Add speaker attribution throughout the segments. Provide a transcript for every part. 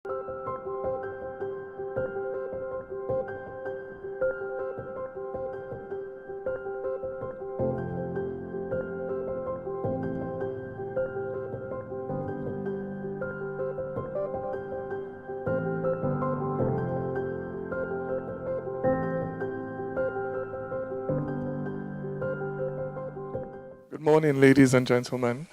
Speaker 1: Good morning, ladies and gentlemen.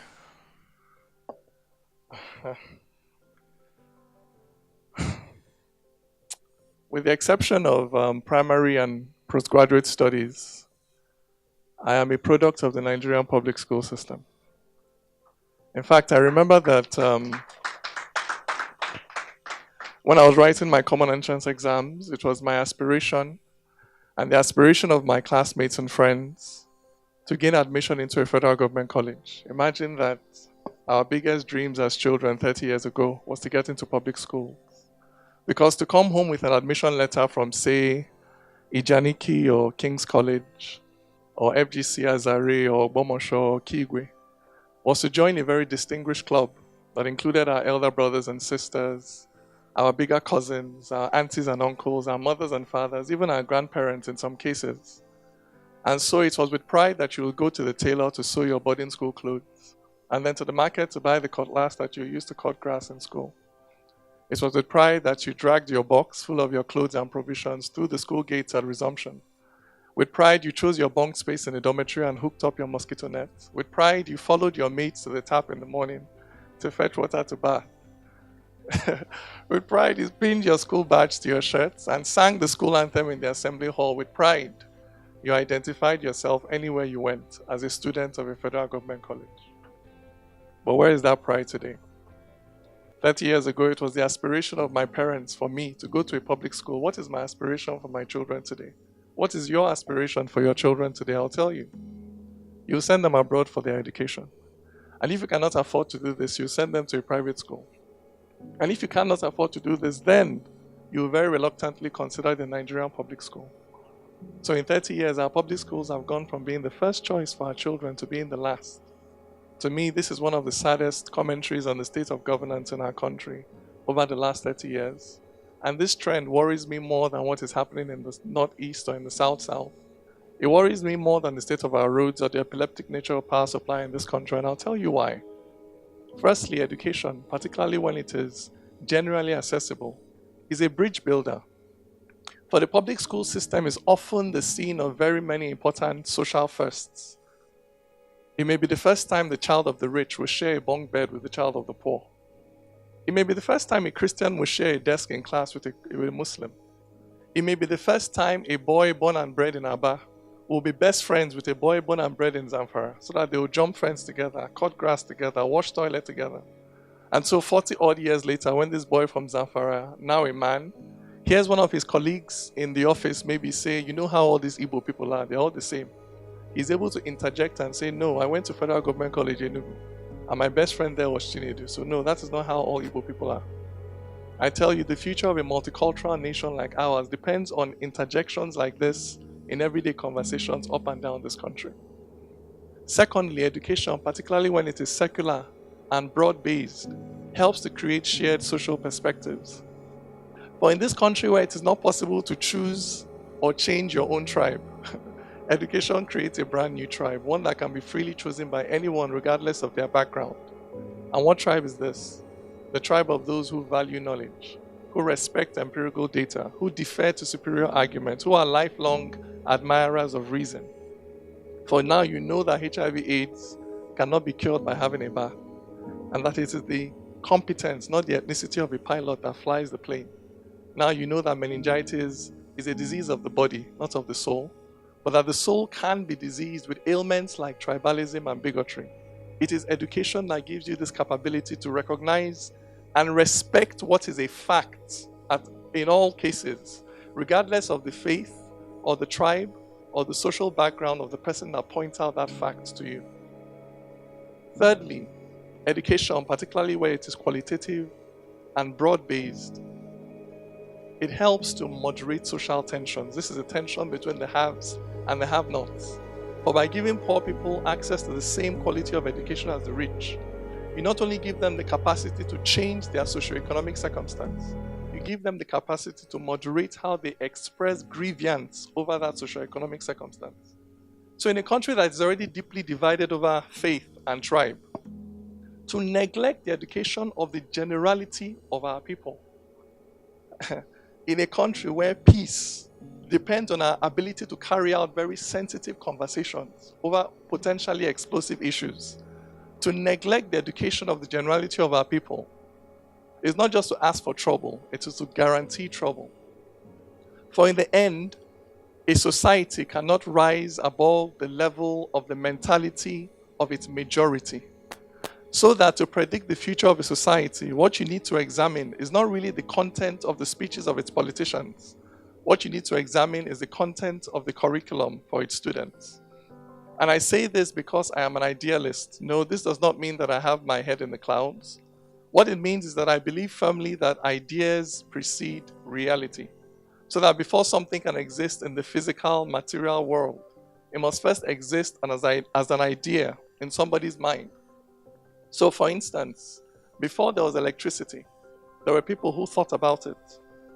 Speaker 1: With the exception of primary and postgraduate studies, I am a product of the Nigerian public school system. In fact, I remember that when I was writing my common entrance exams, it was my aspiration and the aspiration of my classmates and friends to gain admission into a federal government college. Imagine that our biggest dreams as children 30 years ago was to get into public school. Because to come home with an admission letter from, say, Ijaniki or King's College or FGC Azare or Bomosho or Kigwe was to join a very distinguished club that included our elder brothers and sisters, our bigger cousins, our aunties and uncles, our mothers and fathers, even our grandparents in some cases. And so it was with pride that you will go to the tailor to sew your boarding school clothes, and then to the market to buy the cutlass that you used to cut grass in school. It was with pride that you dragged your box full of your clothes and provisions through the school gates at resumption. With pride, you chose your bunk space in the dormitory and hooked up your mosquito net. With pride, you followed your mates to the tap in the morning to fetch water to bath. With pride, you pinned your school badge to your shirts and sang the school anthem in the assembly hall. With pride, you identified yourself anywhere you went as a student of a federal government college. But where is that pride today? 30 years ago, it was the aspiration of my parents for me to go to a public school. What is my aspiration for my children today? What is your aspiration for your children today? I'll tell you. You send them abroad for their education. And if you cannot afford to do this, you send them to a private school. And if you cannot afford to do this, then you very reluctantly consider the Nigerian public school. So in 30 years, our public schools have gone from being the first choice for our children to being the last. To me, this is one of the saddest commentaries on the state of governance in our country over the last 30 years. And this trend worries me more than what is happening in the northeast or in the south-south. It worries me more than the state of our roads or the epileptic nature of power supply in this country, and I'll tell you why. Firstly, education, particularly when it is generally accessible, is a bridge builder. For the public school system is often the scene of very many important social firsts. It may be the first time the child of the rich will share a bunk bed with the child of the poor. It may be the first time a Christian will share a desk in class with a Muslim. It may be the first time a boy born and bred in Aba will be best friends with a boy born and bred in Zamfara, so that they will jump fence together, cut grass together, wash toilet together. And so 40 odd years later, when this boy from Zamfara, now a man, hears one of his colleagues in the office maybe say, you know how all these Igbo people are, they're all the same. He's able to interject and say, no, I went to Federal Government College in Enugu, and my best friend there was Chinedu. So no, that is not how all Igbo people are. I tell you, the future of a multicultural nation like ours depends on interjections like this in everyday conversations up and down this country. Secondly, education, particularly when it is secular and broad-based, helps to create shared social perspectives. But in this country where it is not possible to choose or change your own tribe, education creates a brand new tribe, one that can be freely chosen by anyone regardless of their background. And what tribe is this? The tribe of those who value knowledge, who respect empirical data, who defer to superior arguments, who are lifelong admirers of reason. For now you know that HIV/AIDS cannot be cured by having a bath, and that it is the competence, not the ethnicity of a pilot that flies the plane. Now you know that meningitis is a disease of the body, not of the soul, but that the soul can be diseased with ailments like tribalism and bigotry. It is education that gives you this capability to recognize and respect what is a fact in all cases, regardless of the faith or the tribe or the social background of the person that points out that fact to you. Thirdly, education, particularly where it is qualitative and broad-based, it helps to moderate social tensions. This is a tension between the haves and the have-nots. For by giving poor people access to the same quality of education as the rich, You not only give them the capacity to change their socioeconomic circumstance, you give them the capacity to moderate how they express grievance over that socioeconomic circumstance. So in a country that is already deeply divided over faith and tribe, to neglect the education of the generality of our people, in a country where peace depends on our ability to carry out very sensitive conversations over potentially explosive issues, to neglect the education of the generality of our people is not just to ask for trouble, it is to guarantee trouble. For in the end, a society cannot rise above the level of the mentality of its majority. So that to predict the future of a society, what you need to examine is not really the content of the speeches of its politicians. What you need to examine is the content of the curriculum for its students. And I say this because I am an idealist. No, this does not mean that I have my head in the clouds. What it means is that I believe firmly that ideas precede reality. So that before something can exist in the physical, material world, it must first exist as an idea in somebody's mind. So for instance, before there was electricity, there were people who thought about it,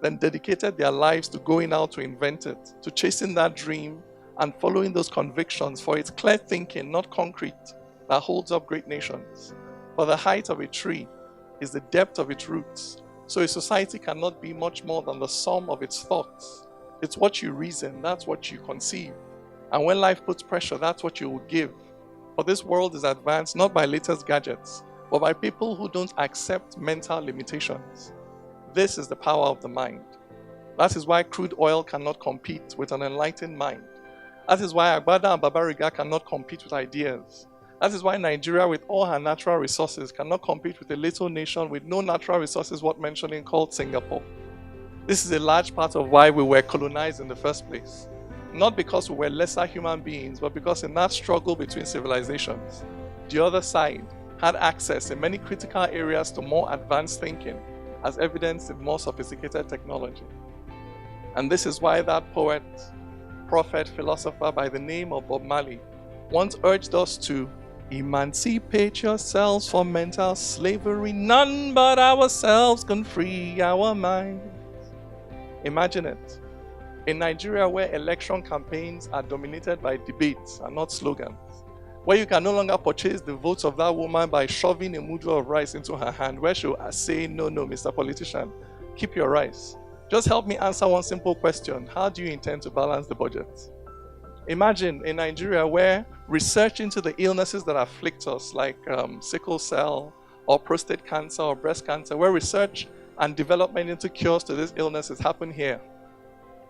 Speaker 1: then dedicated their lives to going out to invent it, to chasing that dream and following those convictions, for it's clear thinking, not concrete, that holds up great nations. For the height of a tree is the depth of its roots. So a society cannot be much more than the sum of its thoughts. It's what you reason, that's what you conceive. And when life puts pressure, that's what you will give. For this world is advanced not by latest gadgets, but by people who don't accept mental limitations. This is the power of the mind. That is why crude oil cannot compete with an enlightened mind. That is why Agbada and Babariga cannot compete with ideas. That is why Nigeria, with all her natural resources, cannot compete with a little nation with no natural resources worth mentioning called Singapore. This is a large part of why we were colonized in the first place. Not because we were lesser human beings, but because in that struggle between civilizations, the other side had access in many critical areas to more advanced thinking, as evidenced in more sophisticated technology. And this is why that poet, prophet, philosopher by the name of Bob Marley once urged us to emancipate yourselves from mental slavery. None but ourselves can free our minds. Imagine it. In Nigeria, where election campaigns are dominated by debates and not slogans, where you can no longer purchase the votes of that woman by shoving a mudu of rice into her hand, where she'll say, no, Mr. Politician, keep your rice. Just help me answer one simple question. How do you intend to balance the budget? Imagine in Nigeria where research into the illnesses that afflict us, like sickle cell or prostate cancer or breast cancer, where research and development into cures to these illnesses happen here,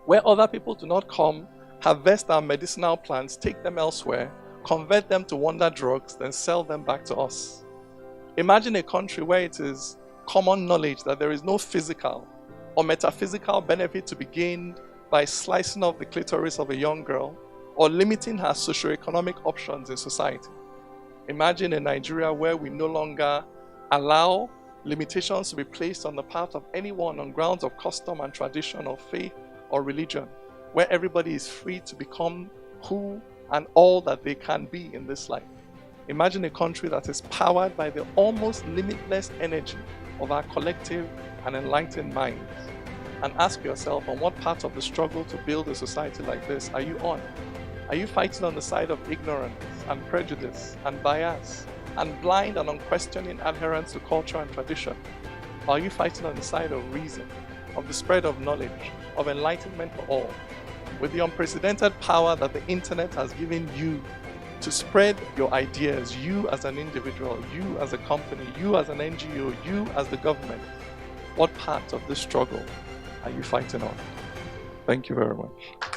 Speaker 1: where other people do not come, harvest our medicinal plants, take them elsewhere, convert them to wonder drugs, then sell them back to us. Imagine a country where it is common knowledge that there is no physical or metaphysical benefit to be gained by slicing off the clitoris of a young girl or limiting her socioeconomic options in society. Imagine a Nigeria where we no longer allow limitations to be placed on the part of anyone on grounds of custom and tradition or faith or religion, where everybody is free to become who and all that they can be in this life. Imagine a country that is powered by the almost limitless energy of our collective and enlightened minds. And ask yourself, on what part of the struggle to build a society like this are you on? Are you fighting on the side of ignorance and prejudice and bias and blind and unquestioning adherence to culture and tradition? Or are you fighting on the side of reason, of the spread of knowledge, of enlightenment for all, with the unprecedented power that the internet has given you to spread your ideas, you as an individual, you as a company, you as an NGO, you as the government? What part of this struggle are you fighting on? Thank you very much.